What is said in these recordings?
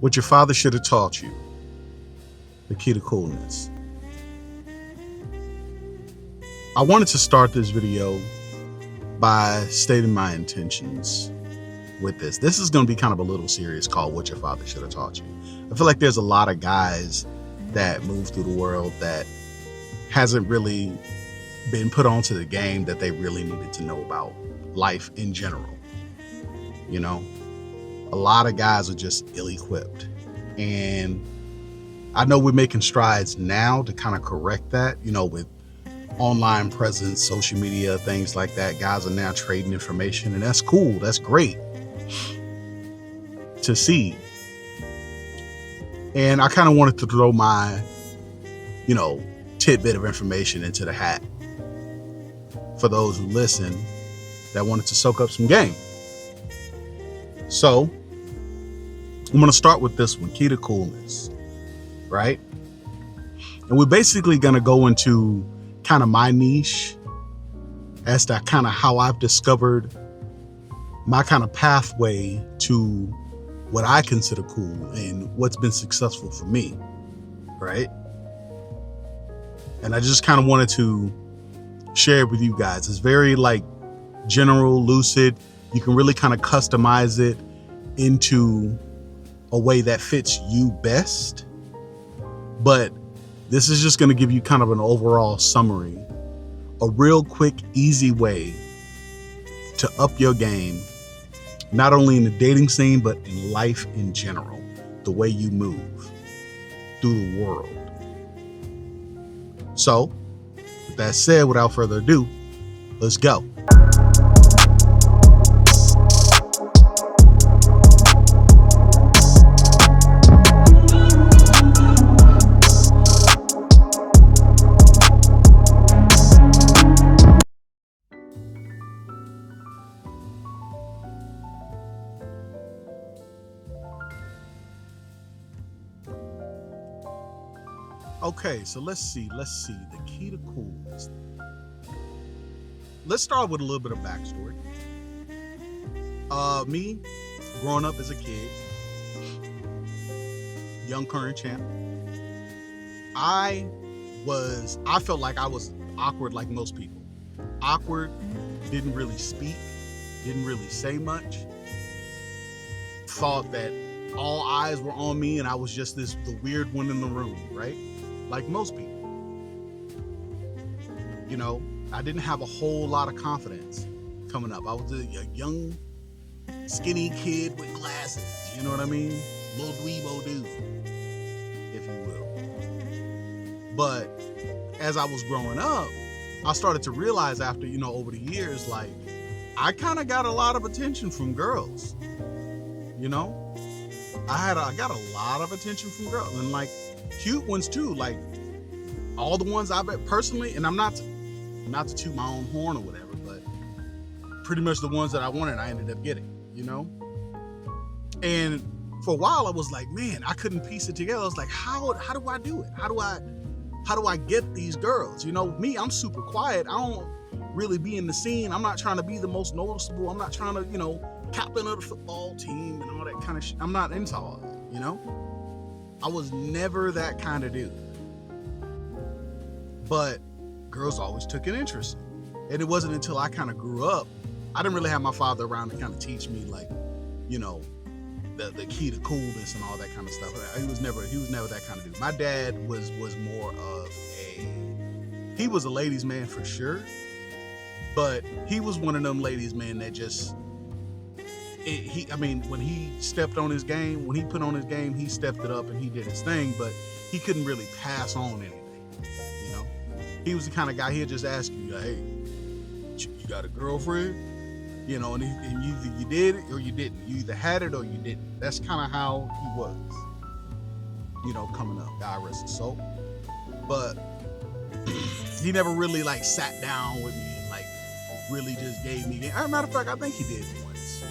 What your father should have taught you. The key to coolness. I wanted to start this video by stating my intentions with this. This is going to be kind of a little serious called What Your Father Should Have Taught You. I feel like there's a lot of guys that move through the world that hasn't really been put onto the game that they really needed to know about life in general. You know, a lot of guys are just ill-equipped. And I know we're making strides now to kind of correct that, with online presence, social media, things like that. Guys are now trading information, and that's cool. That's great to see. And I kind of wanted to throw my, tidbit of information into the hat for those who listen that wanted to soak up some game. So I'm going to start with this one, key to coolness, right? And we're basically going to go into kind of my niche as to kind of how I've discovered my kind of pathway to what I consider cool and what's been successful for me, right? And I just kind of wanted to share it with you guys. It's very general, lucid. You can really kind of customize it into a way that fits you best. But this is just going to give you kind of an overall summary, a real quick, easy way to up your game, not only in the dating scene, but in life in general, the way you move through the world. So, with that said, without further ado, let's go. Okay, so let's see. The key to coolness. Let's start with a little bit of backstory. Me, growing up as a kid, young current champ, I felt like I was awkward like most people. Awkward, didn't really speak, didn't really say much. Thought that all eyes were on me and I was just the weird one in the room, right? Like most people. I didn't have a whole lot of confidence coming up. I was a young, skinny kid with glasses, you know what I mean? Little dweebo dude, if you will. But as I was growing up, I started to realize after, over the years, I kind of got a lot of attention from girls, I got a lot of attention from girls, and cute ones too, all the ones I've met personally, and I'm not to toot my own horn or whatever, but pretty much the ones that I wanted, I ended up getting, And for a while I was like, man, I couldn't piece it together. I was like, how do I do it? How do I get these girls? Me, I'm super quiet. I don't really be in the scene. I'm not trying to be the most noticeable. I'm not trying to, captain of the football team and all that kind of shit. I'm not into all that, I was never that kind of dude. But girls always took an interest. And it wasn't until I kind of grew up, I didn't really have my father around to kind of teach me the key to coolness and all that kind of stuff. He was never that kind of dude. My dad was more of he was a ladies' man for sure, but he was one of them ladies' men that just when he stepped on his game, when he put on his game, he stepped it up and he did his thing, but he couldn't really pass on anything. He was the kind of guy, he'd just ask you, hey, you got a girlfriend? And either you did it or you didn't. You either had it or you didn't. That's kind of how he was, coming up. God rest his soul. But he never really sat down with me and really just gave me. As a matter of fact, I think he did once,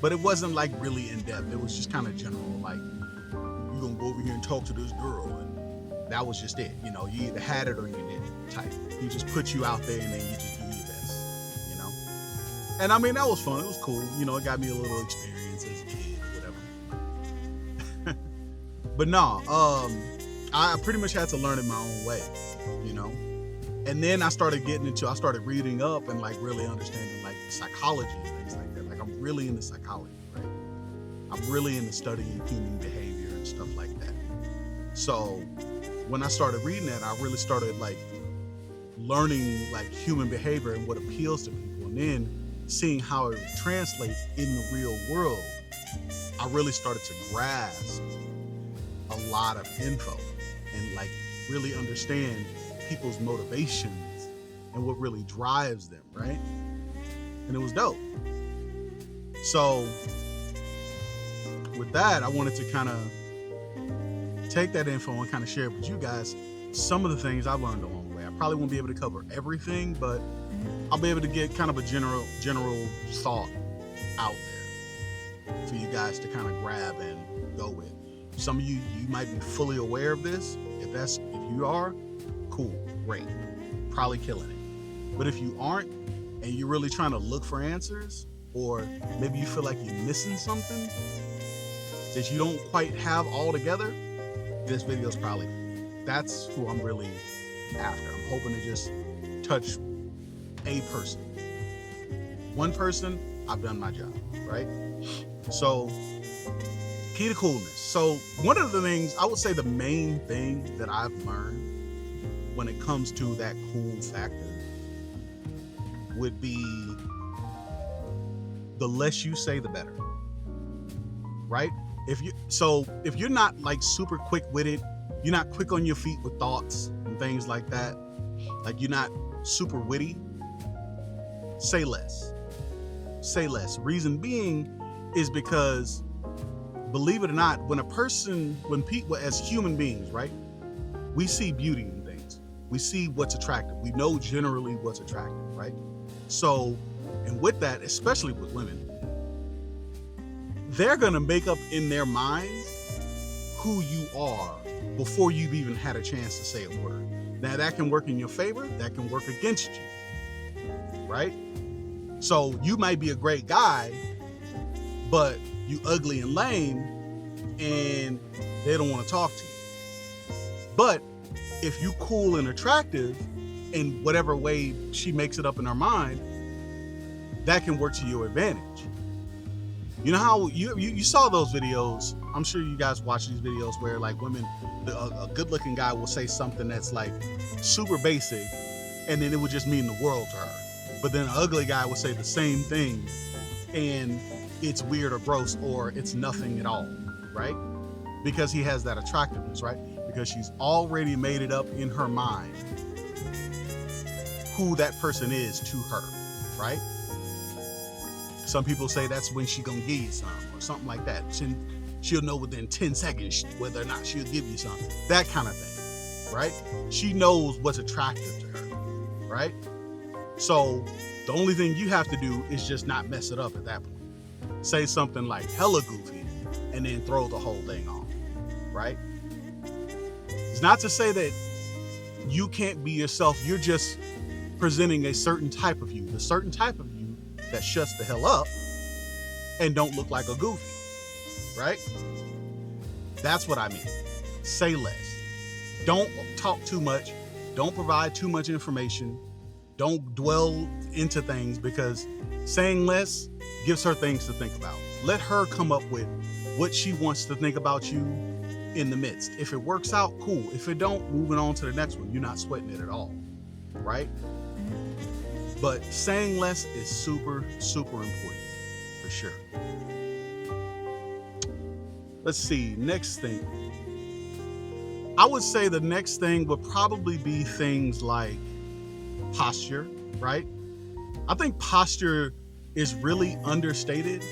but it wasn't really in depth. It was just kind of general, you gonna go over here and talk to this girl, and that was just it. You either had it or you didn't. Type. He just put you out there and then you just do your best, And that was fun. It was cool. It got me a little experience as a kid or whatever. But no, I pretty much had to learn it my own way, you know. And then I started reading up and like really understanding like psychology and things like that. Like I'm really into psychology, right? I'm really into studying human behavior and stuff like that. So when I started reading that, I really started like learning like human behavior and what appeals to people, and then seeing how it translates in the real world. I really started to grasp a lot of info and like really understand people's motivations and what really drives them, right? And it was dope. So with that, I wanted to kind of take that info and kind of share with you guys some of the things I've learned along the way. I probably won't be able to cover everything, but I'll be able to get kind of a general thought out there for you guys to kind of grab and go with. Some of you might be fully aware of this. If you are, cool, great, probably killing it. But if you aren't, and you're really trying to look for answers, or maybe you feel like you're missing something that you don't quite have all together, this video is probably for you. That's who I'm really after. I'm hoping to just touch a person. One person, I've done my job, right? So, key to coolness. So, one of the things, I would say the main thing that I've learned when it comes to that cool factor would be the less you say, the better, right? If you're not like super quick-witted, you're not quick on your feet with thoughts and things like that, like you're not super witty, say less. Say less. Reason being is because, believe it or not, when people, as human beings, right, we see beauty in things. We see what's attractive. We know generally what's attractive, right? So, and with that, especially with women, they're going to make up in their minds who you are before you've even had a chance to say a word. Now, that can work in your favor. That can work against you, right? So you might be a great guy, but you ugly and lame, and they don't want to talk to you. But if you cool and attractive in whatever way she makes it up in her mind, that can work to your advantage. You know how you saw those videos, I'm sure you guys watch these videos where like women, a good looking guy will say something that's like super basic, and then it would just mean the world to her. But then an ugly guy would say the same thing and it's weird or gross, or it's nothing at all, right? Because he has that attractiveness, right? Because she's already made it up in her mind who that person is to her, right? Some people say that's when she gonna give you something or something like that. She'll know within 10 seconds whether or not she'll give you something. That kind of thing, right? She knows what's attractive to her, right? So the only thing you have to do is just not mess it up at that point. Say something like hella goofy and then throw the whole thing off, right? It's not to say that you can't be yourself. You're just presenting a certain type of you, the certain type of you that shuts the hell up and don't look like a goofy, right? That's what I mean. Say less. Don't talk too much. Don't provide too much information. Don't dwell into things, because saying less gives her things to think about. Let her come up with what she wants to think about you in the midst. If it works out, cool. If it don't, moving on to the next one. You're not sweating it at all, right? But saying less is super, super important, for sure. Let's see, next thing. I would say the next thing would probably be things like posture, right? I think posture is really understated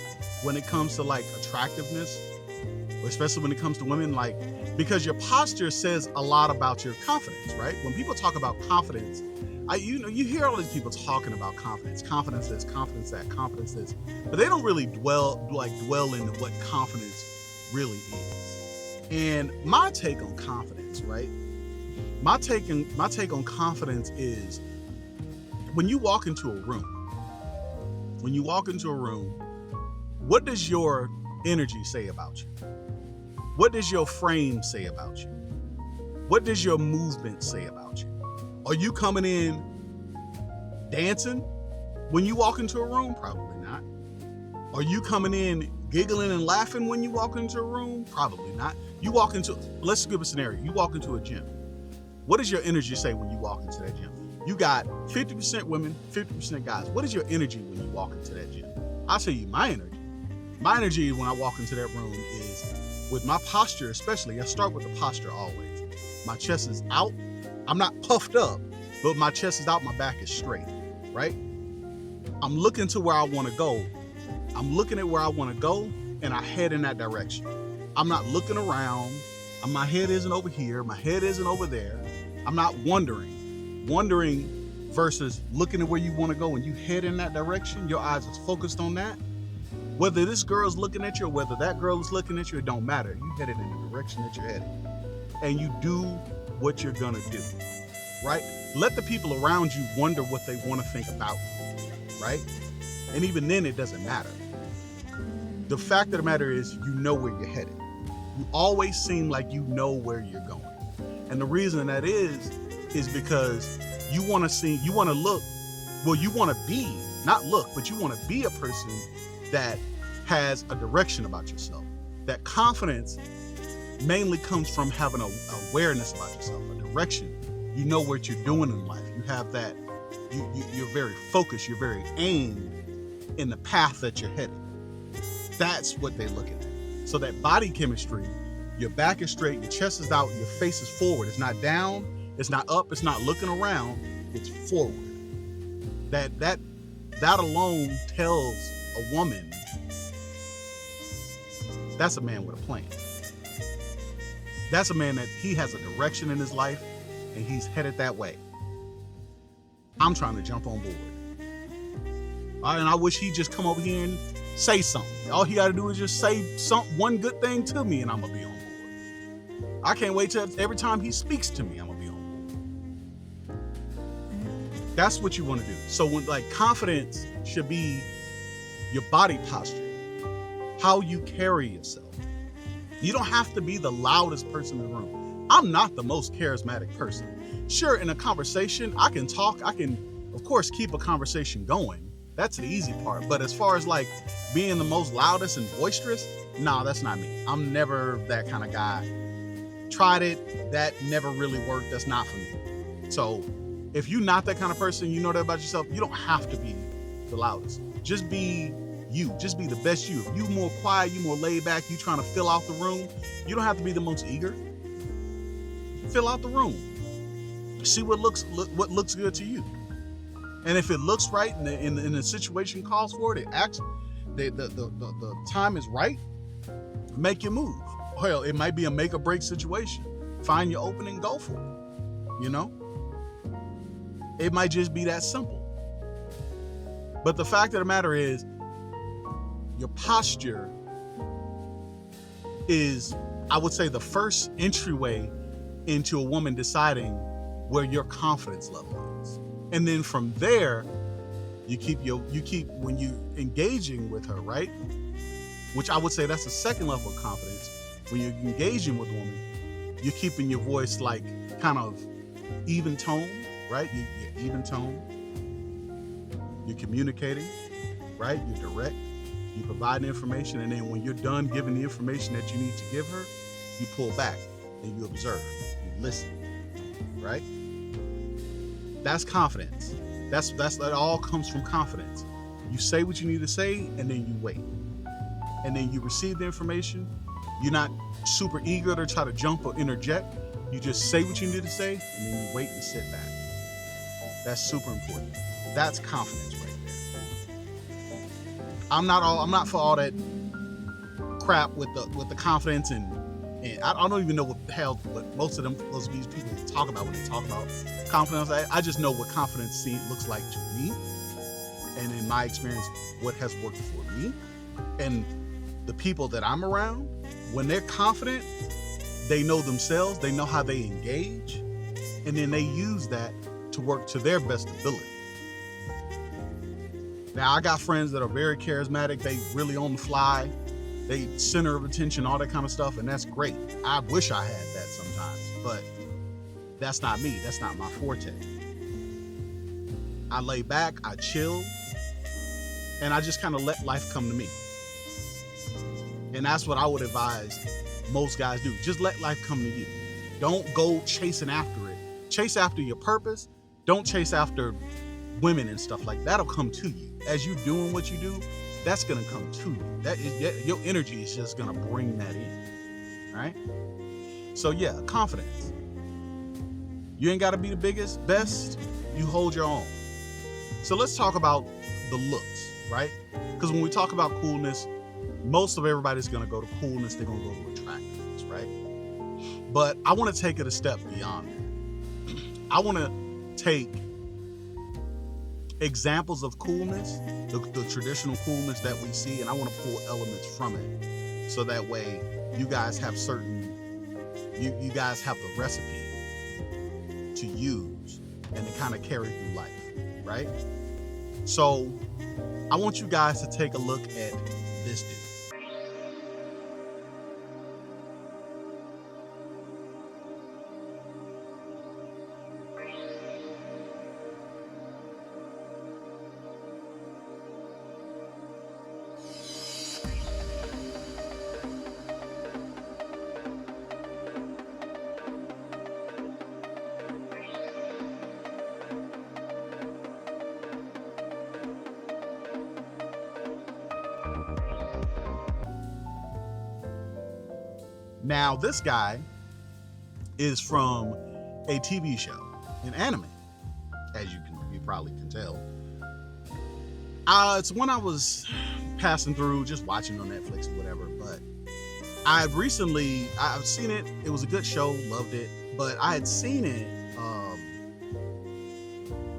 when it comes to like attractiveness, especially when it comes to women, like, because your posture says a lot about your confidence, right? When people talk about confidence, you hear all these people talking about confidence. Confidence this, confidence that, confidence this, but they don't really dwell into what confidence really is. And my take on confidence, right? My take on confidence is when you walk into a room, what does your energy say about you? What does your frame say about you? What does your movement say about you? Are you coming in dancing when you walk into a room? Probably not. Are you coming in giggling and laughing when you walk into a room? Probably not. Let's give a scenario. You walk into a gym. What does your energy say when you walk into that gym? You got 50% women, 50% guys. What is your energy when you walk into that gym? I'll tell you my energy. My energy when I walk into that room is with my posture, especially. I start with the posture always. My chest is out. I'm not puffed up, but my chest is out. My back is straight, right? I'm looking to where I want to go. I'm looking at where I want to go, and I head in that direction. I'm not looking around. My head isn't over here. My head isn't over there. I'm not wondering. Wondering versus looking at where you want to go and you head in that direction. Your eyes are focused on that. Whether this girl's looking at you or whether that girl is looking at you, it don't matter. You headed in the direction that you're headed. And you do what you're going to do, right? Let the people around you wonder what they want to think about you, right? And even then, it doesn't matter. The fact of the matter is, you know where you're headed. You always seem like you know where you're going. And the reason that is because you want to look, well, you want to be, not look, but you want to be a person that has a direction about yourself. That confidence mainly comes from having an awareness about yourself, a direction. You know what you're doing in life. You have that, you're very focused, you're very aimed in the path that you're headed. That's what they look at. So that body chemistry, your back is straight, your chest is out, your face is forward. It's not down, it's not up, it's not looking around, it's forward. That alone tells a woman that's a man with a plan. That's a man that he has a direction in his life and he's headed that way. I'm trying to jump on board. And I wish he'd just come over here and say something. All he got to do is just say one good thing to me and I'm going to be on board. I can't wait till every time he speaks to me, I'm going to be on board. That's what you want to do. So when confidence should be your body posture, how you carry yourself. You don't have to be the loudest person in the room. I'm not the most charismatic person. Sure, in a conversation, I can talk. I can, of course, keep a conversation going. That's the easy part. But as far as being the most loudest and boisterous, nah, that's not me. I'm never that kind of guy. Tried it. That never really worked. That's not for me. So if you're not that kind of person, you know that about yourself, you don't have to be the loudest. Just be you. Just be the best you. If you more quiet, you more laid back, you trying to fill out the room, you don't have to be the most eager. Fill out the room. See what looks good to you. And if it looks right and the situation calls for it, the time is right, make your move. Well, it might be a make or break situation. Find your opening, go for it. You know? It might just be that simple. But the fact of the matter is, your posture is, I would say, the first entryway into a woman deciding where your confidence level is. And then from there, you keep when you engaging with her, right? Which I would say that's the second level of confidence. When you're engaging with a woman, you're keeping your voice kind of even tone, right? You're even tone. You're communicating, right? You're direct. You provide the information, and then when you're done giving the information that you need to give her, you pull back and you observe, you listen, right? That's confidence. That all comes from confidence. You say what you need to say, and then you wait. And then you receive the information. You're not super eager to try to jump or interject. You just say what you need to say, and then you wait and sit back. That's super important. That's confidence right there. I'm not for all that crap with the confidence and I don't even know what the hell, but most of these people talk about when they talk about confidence. I just know what confidence looks like to me, and in my experience, what has worked for me, and the people that I'm around. When they're confident, they know themselves, they know how they engage, and then they use that to work to their best ability. Now, I got friends that are very charismatic. They really on the fly. they center of attention, all that kind of stuff, and that's great. I wish I had that sometimes, but that's not me. That's not my forte. I lay back, I chill, and I just kind of let life come to me. And that's what I would advise most guys do. Just let life come to you. Don't go chasing after it. Chase after your purpose. Don't chase after women and stuff like that. That'll come to you. As you doing what you do, that's gonna come to you. Your energy is just gonna bring that in. Right? So yeah, confidence. You ain't gotta be the biggest, best. You hold your own. So let's talk about the looks, right? Because when we talk about coolness, most of everybody's gonna go to coolness. They're gonna go to attractiveness, right? But I want to take it a step beyond that. I want to take examples of coolness, the traditional coolness that we see, and I want to pull elements from it, so that way you guys have you guys have the recipe to use and to kind of carry through life, right? So I want you guys to take a look at this dude. Now, this guy is from a TV show, an anime, as you probably can tell. It's one I was passing through, just watching on Netflix or whatever, but I've seen it. It was a good show, loved it, but I had seen it,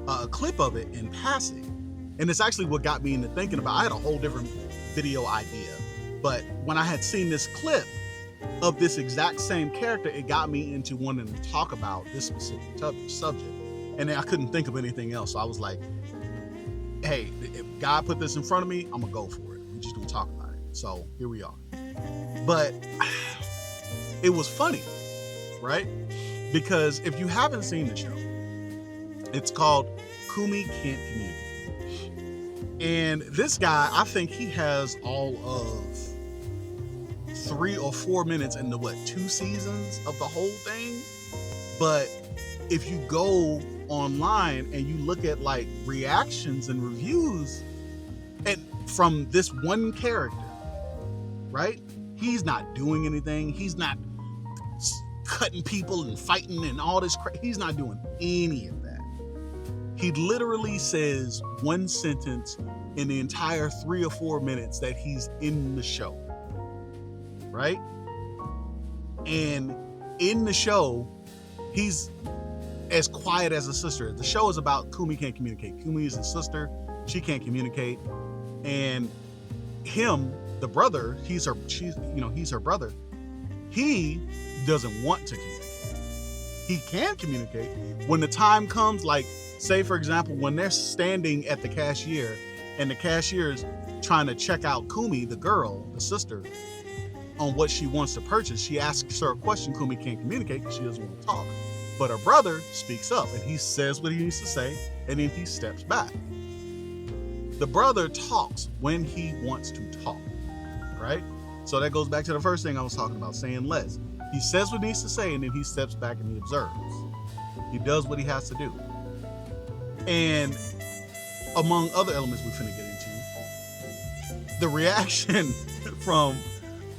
a clip of it in passing, and it's actually what got me into thinking about. I had a whole different video idea, but when I had seen this clip of this exact same character, it got me into wanting to talk about this specific subject. And then I couldn't think of anything else. So I was like, hey, if God put this in front of me, I'm gonna go for it. We're just gonna talk about it. So here we are. But it was funny, right? Because if you haven't seen the show, it's called Kumi Can't Communicate. And this guy, I think he has all of 3 or 4 minutes in the 2 seasons of the whole thing. But if you go online and you look at like reactions and reviews and from this one character, right? He's not doing anything. He's not cutting people and fighting and all this he's not doing any of that. He literally says one sentence in the entire 3 or 4 minutes that he's in the show. Right? And in the show, he's as quiet as a sister. The show is about Kumi can't communicate. Kumi is his sister. She can't communicate. And him, the brother, he's her brother. He doesn't want to communicate. He can communicate when the time comes, like, say, for example, when they're standing at the cashier and the cashier is trying to check out Kumi, the girl, the sister, on what she wants to purchase. She asks her a question. Kumi can't communicate because she doesn't want to talk. But her brother speaks up and he says what he needs to say, and then he steps back. The brother talks when he wants to talk, right? So that goes back to the first thing I was talking about, saying less. He says what he needs to say, and then he steps back and he observes. He does what he has to do. And among other elements we're finna get into, the reaction from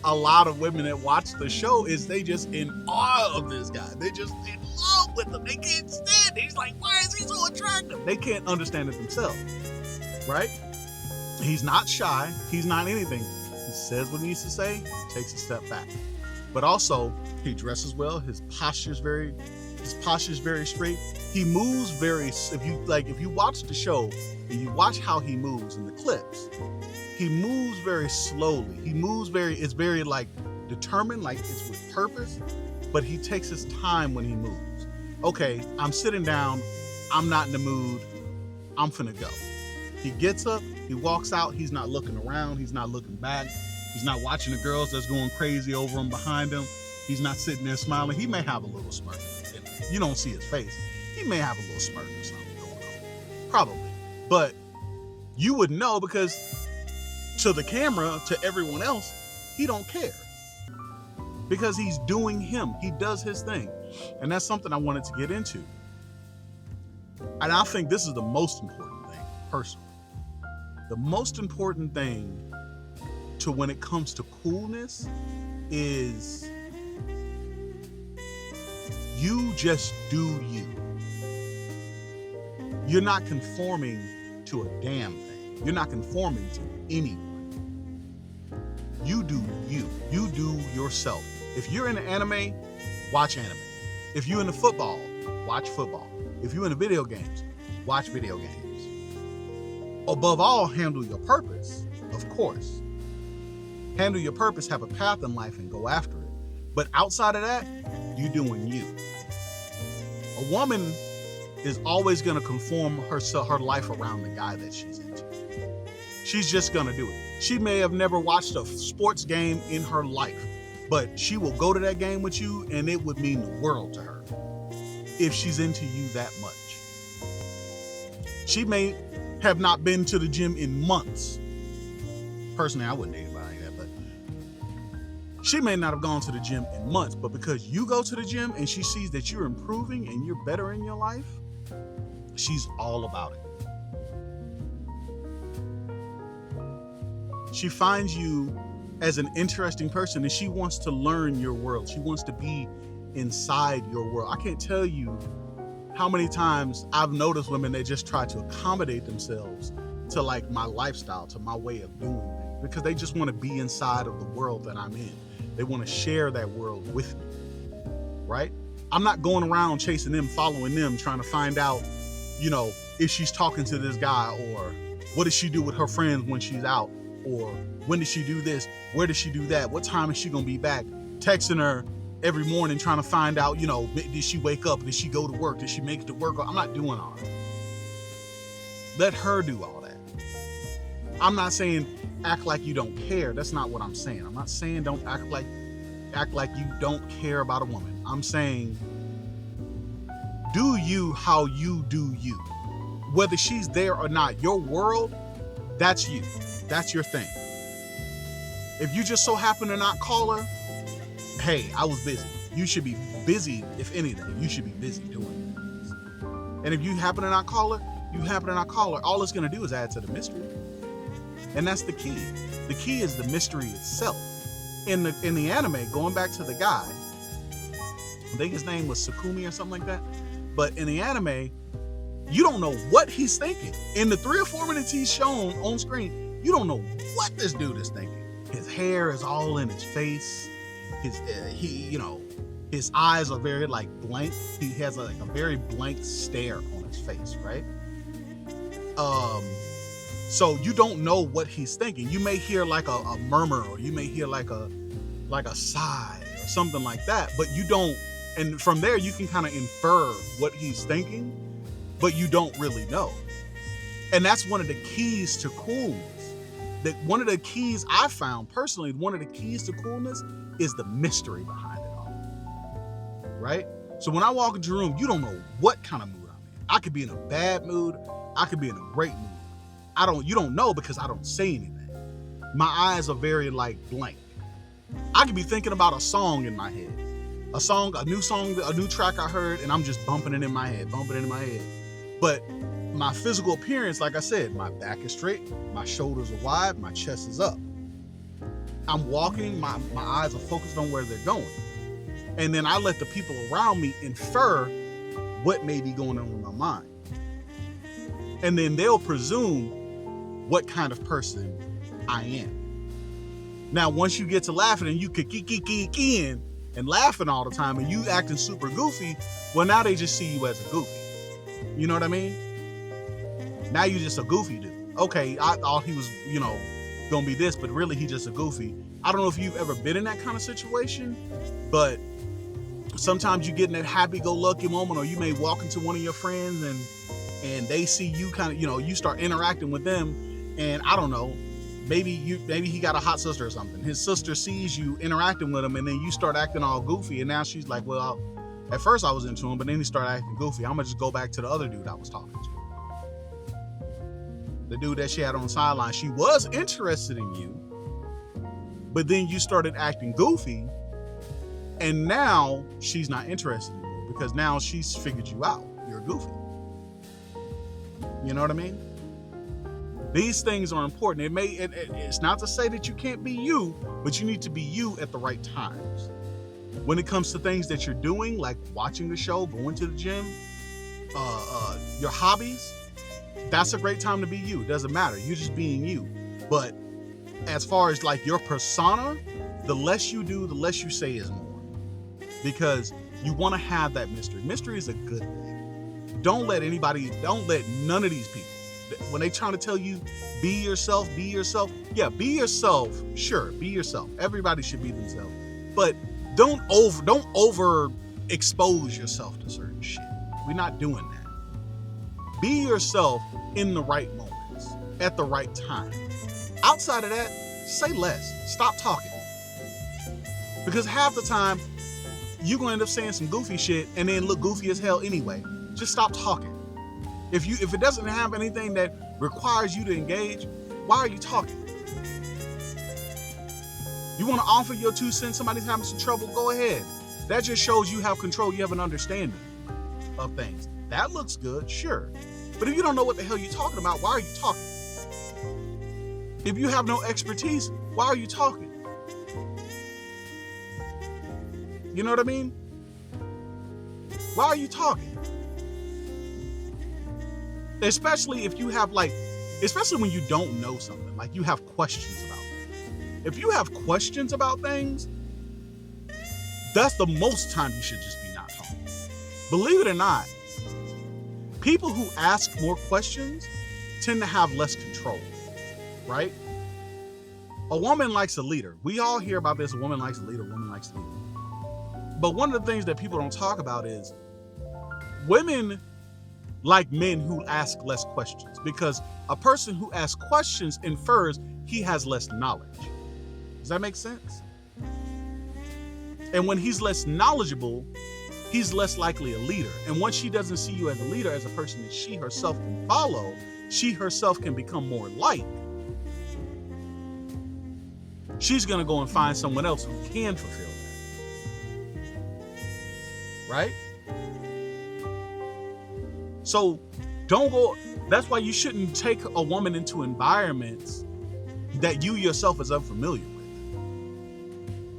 a lot of women that watch the show is they just in awe of this guy. They just in love with him. They can't stand it. He's like, why is he so attractive? They can't understand it themselves, right? He's not shy. He's not anything. He says what he needs to say, takes a step back. But also, he dresses well. His posture's very straight. He moves very, if you watch the show and you watch how he moves in the clips, he moves very slowly. It's very like determined, like it's with purpose, but he takes his time when he moves. Okay, I'm sitting down, I'm not in the mood, I'm finna go. He gets up, he walks out, he's not looking around, he's not looking back. He's not watching the girls that's going crazy over him behind him. He's not sitting there smiling. He may have a little smirk. You don't see his face. He may have a little smirk or something going on. Probably. But you would know because to the camera, to everyone else, he don't care. Because he's doing him. He does his thing. And that's something I wanted to get into. And I think this is the most important thing, personally. The most important thing to when it comes to coolness is you just do you. You're not conforming to a damn thing. You're not conforming to anyone. You do you. You do yourself. If you're into anime, watch anime. If you're into football, watch football. If you're into video games, watch video games. Above all, handle your purpose, of course. Handle your purpose, have a path in life, and go after it. But outside of that, you doing you. A woman is always going to conform her life around the guy that she's into. She's just going to do it. She may have never watched a sports game in her life, but she will go to that game with you, and it would mean the world to her if she's into you that much. She may have not been to the gym in months. Personally, I wouldn't date anybody like that, but she may not have gone to the gym in months, but because you go to the gym and she sees that you're improving and you're better in your life, she's all about it. She finds you as an interesting person and she wants to learn your world. She wants to be inside your world. I can't tell you how many times I've noticed women that just try to accommodate themselves to like my lifestyle, to my way of doing things, because they just want to be inside of the world that I'm in. They want to share that world with me, right? I'm not going around chasing them, following them, trying to find out, if she's talking to this guy, or what does she do with her friends when she's out, or when does she do this? Where does she do that? What time is she going to be back? Texting her every morning trying to find out, did she wake up? Did she go to work? Did she make it to work? I'm not doing all that. Let her do all that. I'm not saying act like you don't care. That's not what I'm saying. I'm not saying don't act like you don't care about a woman. I'm saying do you how you do you. Whether she's there or not, your world, that's you. That's your thing. If you just so happen to not call her, hey, I was busy. You should be busy, if anything. You should be busy doing things. And if you happen to not call her, you happen to not call her. All it's going to do is add to the mystery. And that's the key. The key is the mystery itself. In the anime, going back to the guy, I think his name was Sakumi or something like that. But in the anime, you don't know what he's thinking. In the 3 or 4 minutes he's shown on screen, you don't know what this dude is thinking. His hair is all in his face. His eyes are very blank. He has a very blank stare on his face, right? So you don't know what he's thinking. You may hear a murmur, or you may hear like a sigh or something like that, but you don't. And from there you can kind of infer what he's thinking, but you don't really know. And that's one of the keys to coolness. That one of the keys I found personally, one of the keys to coolness is the mystery behind it all. Right? So when I walk into a room, you don't know what kind of mood I'm in. I could be in a bad mood. I could be in a great mood. You don't know because I don't say anything. My eyes are very blank. I could be thinking about a song in my head. A new track I heard, and I'm just bumping it in my head. But my physical appearance, like I said, my back is straight, my shoulders are wide, my chest is up. I'm walking, my eyes are focused on where they're going. And then I let the people around me infer what may be going on in my mind. And then they'll presume what kind of person I am. Now, once you get to laughing and you kicking and laughing all the time and you acting super goofy, well, now they just see you as a goofy. You know what I mean? Now you're just a goofy dude. Okay, I thought he was, gonna be this, but really he just a goofy. I don't know if you've ever been in that kind of situation, but sometimes you get in that happy-go-lucky moment, or you may walk into one of your friends and they see you kind of, you start interacting with them, and I don't know, maybe he got a hot sister or something. His sister sees you interacting with him, and then you start acting all goofy, and now she's like, well, at first I was into him, but then he started acting goofy. I'm gonna just go back to the other dude I was talking to. The dude that she had on the sideline. She was interested in you, but then you started acting goofy, and now she's not interested in you because now she's figured you out. You're goofy. You know what I mean? These things are important. It's not to say that you can't be you, but you need to be you at the right times. When it comes to things that you're doing, like watching the show, going to the gym, your hobbies, that's a great time to be you. It doesn't matter. You're just being you. But as far as like your persona, the less you do, the less you say is more. Because you want to have that mystery. Mystery is a good thing. Don't let none of these people, when they trying to tell you, be yourself. Yeah, be yourself. Sure, be yourself. Everybody should be themselves. But don't over expose yourself to certain shit. We're not doing that. Be yourself in the right moments, at the right time. Outside of that, say less. Stop talking. Because half the time, you're going to end up saying some goofy shit and then look goofy as hell anyway. Just stop talking. If it doesn't have anything that requires you to engage, why are you talking? You want to offer your 2 cents, somebody's having some trouble, go ahead. That just shows you have control, you have an understanding of things. That looks good, sure. But if you don't know what the hell you're talking about, why are you talking? If you have no expertise, why are you talking? You know what I mean? Why are you talking? Especially if you have especially when you don't know something, like you have questions about it. If you have questions about things, that's the most time you should just be not talking. Believe it or not, people who ask more questions tend to have less control, right? A woman likes a leader. We all hear about this, a woman likes a leader, But one of the things that people don't talk about is women like men who ask less questions, because a person who asks questions infers he has less knowledge. Does that make sense? And when he's less knowledgeable, he's less likely a leader. And once she doesn't see you as a leader, as a person that she herself can follow, she herself can become more like. She's going to go and find someone else who can fulfill that. Right? So don't go. That's why you shouldn't take a woman into environments that you yourself is unfamiliar with.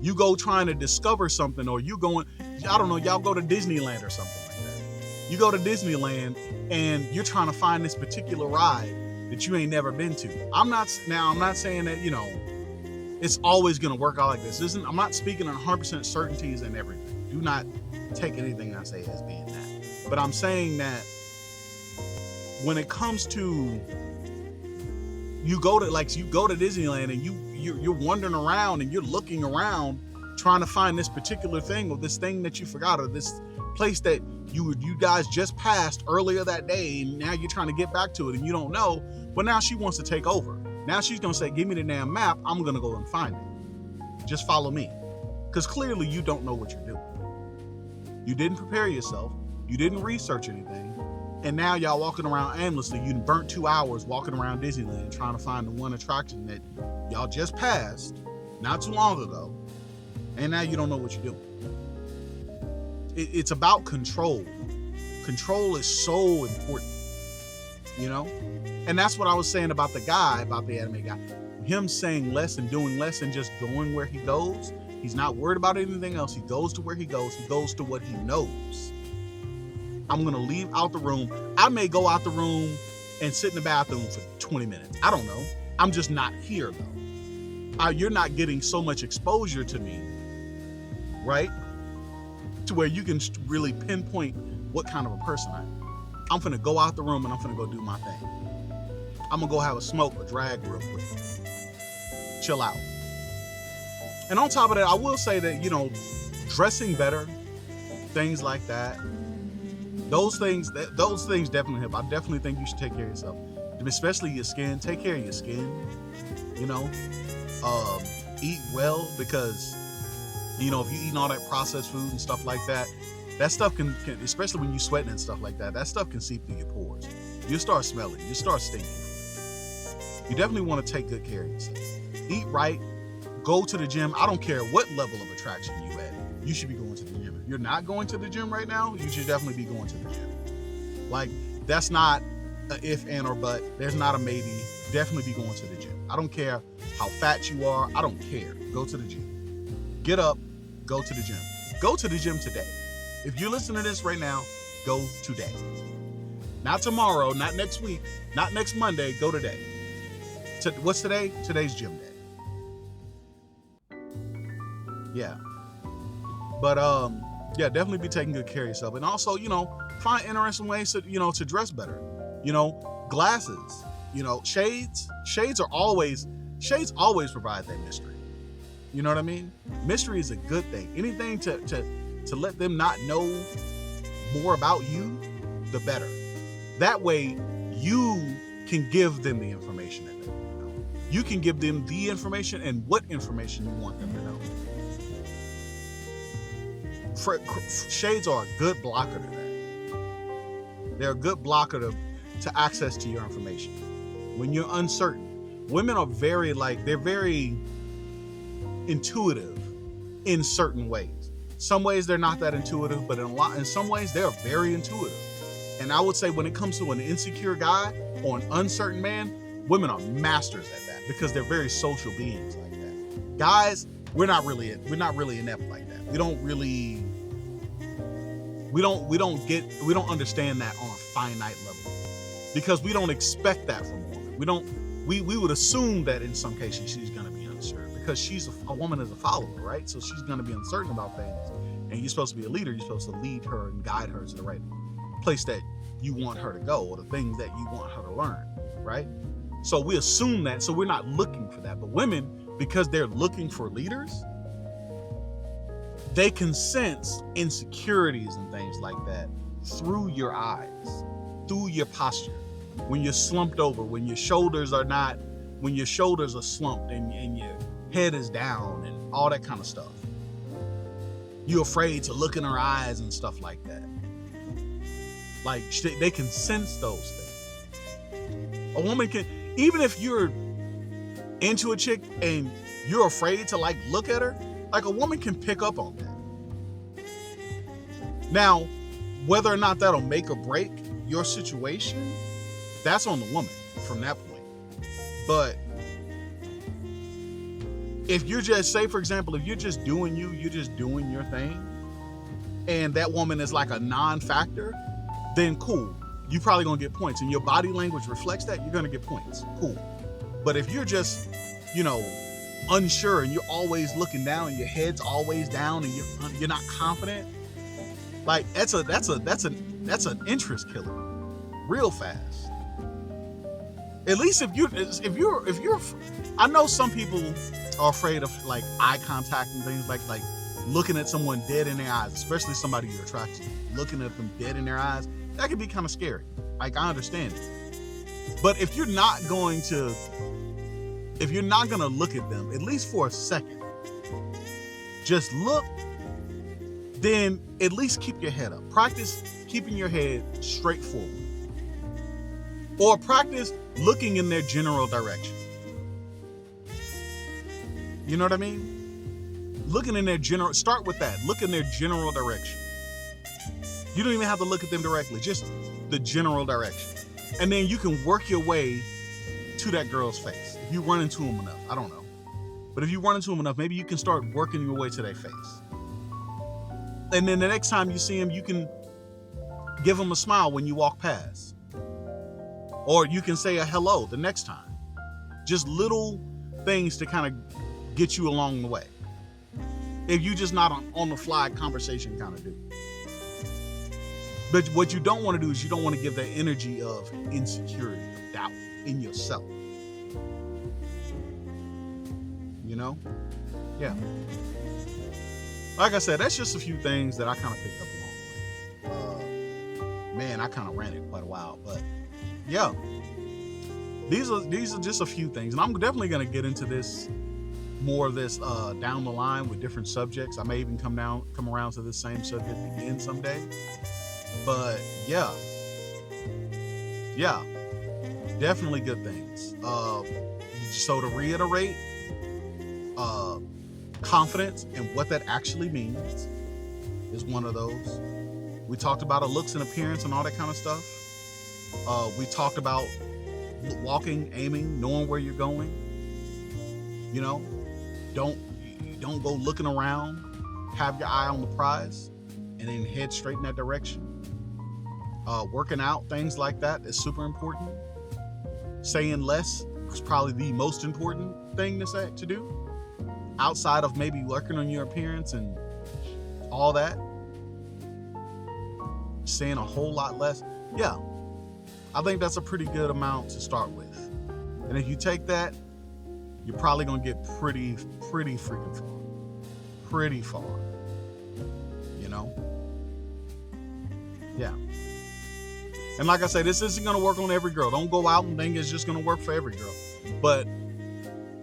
You go trying to discover something, or you going, I don't know, y'all go to Disneyland or something like that. You go to Disneyland and you're trying to find this particular ride that you ain't never been to. I'm not saying that, it's always going to work out like this. I'm not speaking on 100% certainties and everything. Do not take anything I say as being that. But I'm saying that when it comes to you go to Disneyland and you're wandering around and you're looking around trying to find this particular thing or this thing that you forgot or this place that you guys just passed earlier that day, and now you're trying to get back to it and you don't know. But now she wants to take over. Now she's gonna say, give me the damn map, I'm gonna go and find it. Just follow me. Because clearly you don't know what you're doing. You didn't prepare yourself, you didn't research anything. And now y'all walking around aimlessly. You burnt 2 hours walking around Disneyland trying to find the one attraction that y'all just passed not too long ago. And now you don't know what you're doing. It's about control. Control is so important, And that's what I was saying about the anime guy. Him saying less and doing less and just going where he goes. He's not worried about anything else. He goes to where he goes. He goes to what he knows. I'm going to leave out the room. I may go out the room and sit in the bathroom for 20 minutes. I don't know. I'm just not here, though. You're not getting so much exposure to me, right? To where you can really pinpoint what kind of a person I am. I'm going to go out the room and I'm going to go do my thing. I'm going to go have a smoke or drag real quick. Chill out. And on top of that, I will say that, dressing better, things like that, those things definitely help. I definitely think you should take care of yourself, especially your skin. Take care of your skin. You know, eat well, because if you're eating all that processed food and stuff like that, that stuff can especially when you're sweating and stuff like that, that stuff can seep through your pores. You start smelling, you start stinking. You definitely want to take good care of yourself. Eat right, go to the gym. I don't care what level of attraction you at. You should be going to the gym. If you're not going to the gym right now, you should definitely be going to the gym. Like, that's not an if, and, or but. There's not a maybe. Definitely be going to the gym. I don't care how fat you are. I don't care. Go to the gym. Get up, go to the gym. Go to the gym today. If you're listening to this right now, go today. Not tomorrow, not next week, not next Monday, go today. What's today? Today's gym day. Yeah. But yeah, definitely be taking good care of yourself. And also, find interesting ways to, to dress better. Glasses, shades always provide that mystery. You know what I mean? Mystery is a good thing. Anything to let them not know more about you, the better. That way you can give them the information that they want to know. You can give them the information and what information you want them to know. Shades are a good blocker to that. They're a good blocker to access to your information. When you're uncertain, women are very intuitive in certain ways. Some ways they're not that intuitive, but in some ways they're very intuitive. And I would say when it comes to an insecure guy or an uncertain man, women are masters at that because they're very social beings like that. Guys, we're not really inept like that. We don't understand that on a finite level because we don't expect that from a woman. We would assume that in some cases she's going to be uncertain because a woman is a follower, right? So she's going to be uncertain about things. And you're supposed to be a leader. You're supposed to lead her and guide her to the right place that you want her to go or the things that you want her to learn, right? So we assume that, so we're not looking for that. But women, because they're looking for leaders, they can sense insecurities and things like that through your eyes, through your posture. When you're slumped over, when your shoulders are slumped and your head is down and all that kind of stuff. You're afraid to look in her eyes and stuff like that. Like, they can sense those things. A woman can, even if you're into a chick and you're afraid to look at her, a woman can pick up on that. Now, whether or not that'll make or break your situation, that's on the woman from that point. But if you're just, say for example, if you're just doing you're just doing your thing, and that woman is like a non-factor, then cool. You're probably gonna get points. And your body language reflects that, you're gonna get points. Cool. But if you're just, unsure and you're always looking down and your head's always down and you're not confident, that's an interest killer real fast. At least if you're I know some people are afraid of eye contact and things like looking at someone dead in their eyes, especially somebody you're attracted to. Looking at them dead in their eyes, that can be kind of scary. I understand it. But if you're not going to look at them, at least for a second, just look, then at least keep your head up. Practice keeping your head straight forward. Or practice looking in their general direction. You know what I mean? Looking in their start with that. Look in their general direction. You don't even have to look at them directly, just the general direction. And then you can work your way to that girl's face. If you run into them enough, I don't know. But if you run into them enough, maybe you can start working your way to their face. And then the next time you see them, you can give them a smile when you walk past. Or you can say a hello the next time. Just little things to kind of get you along the way. If you just not on the fly conversation kind of dude. But what you don't want to do is you don't want to give that energy of insecurity, of doubt in yourself. Yeah. Like I said, that's just a few things that I kind of picked up along the way. Man, I kind of ran it quite a while, but yeah. these are just a few things, and I'm definitely going to get into this more of this down the line with different subjects. I may even come around to this same subject again someday. But yeah, definitely good things. So to reiterate, confidence and what that actually means is one of those. We talked about looks and appearance and all that kind of stuff. We talked about walking, aiming, knowing where you're going. You know, don't go looking around. Have your eye on the prize and then head straight in that direction. Working out, things like that is super important. Saying less is probably the most important thing to do. Outside of maybe working on your appearance and all that, saying a whole lot less. Yeah, I think that's a pretty good amount to start with. And if you take that, you're probably gonna get pretty freaking far. Pretty far. You know? Yeah. And like I said, this isn't gonna work on every girl. Don't go out and think it's just gonna work for every girl. But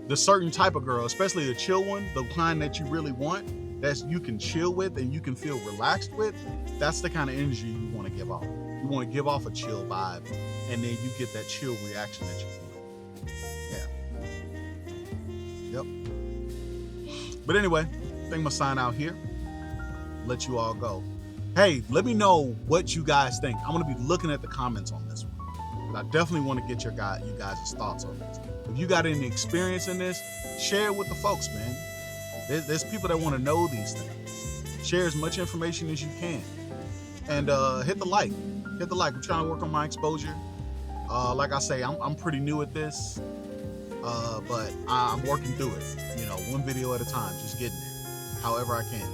the certain type of girl, especially the chill one, the kind that you really want, that you can chill with and you can feel relaxed with, that's the kind of energy you want to give off. You want to give off a chill vibe, and then you get that chill reaction that you want. Yeah. Yep. But anyway, I think I'm gonna sign out here. Let you all go. Hey, let me know what you guys think. I'm gonna be looking at the comments on this one, but I definitely want to get you guys' thoughts on this. If you got any experience in this, share it with the folks, man. There's people that want to know these things. Share as much information as you can. And hit the like. Hit the like. I'm trying to work on my exposure. Like I say, I'm pretty new at this. But I'm working through it. You know, one video at a time. Just getting there. However I can.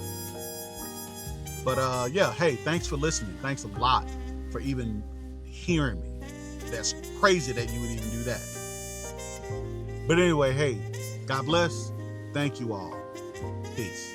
But yeah, hey, thanks for listening. Thanks a lot for even hearing me. That's crazy that you would even do that. But anyway, hey, God bless. Thank you all. Peace.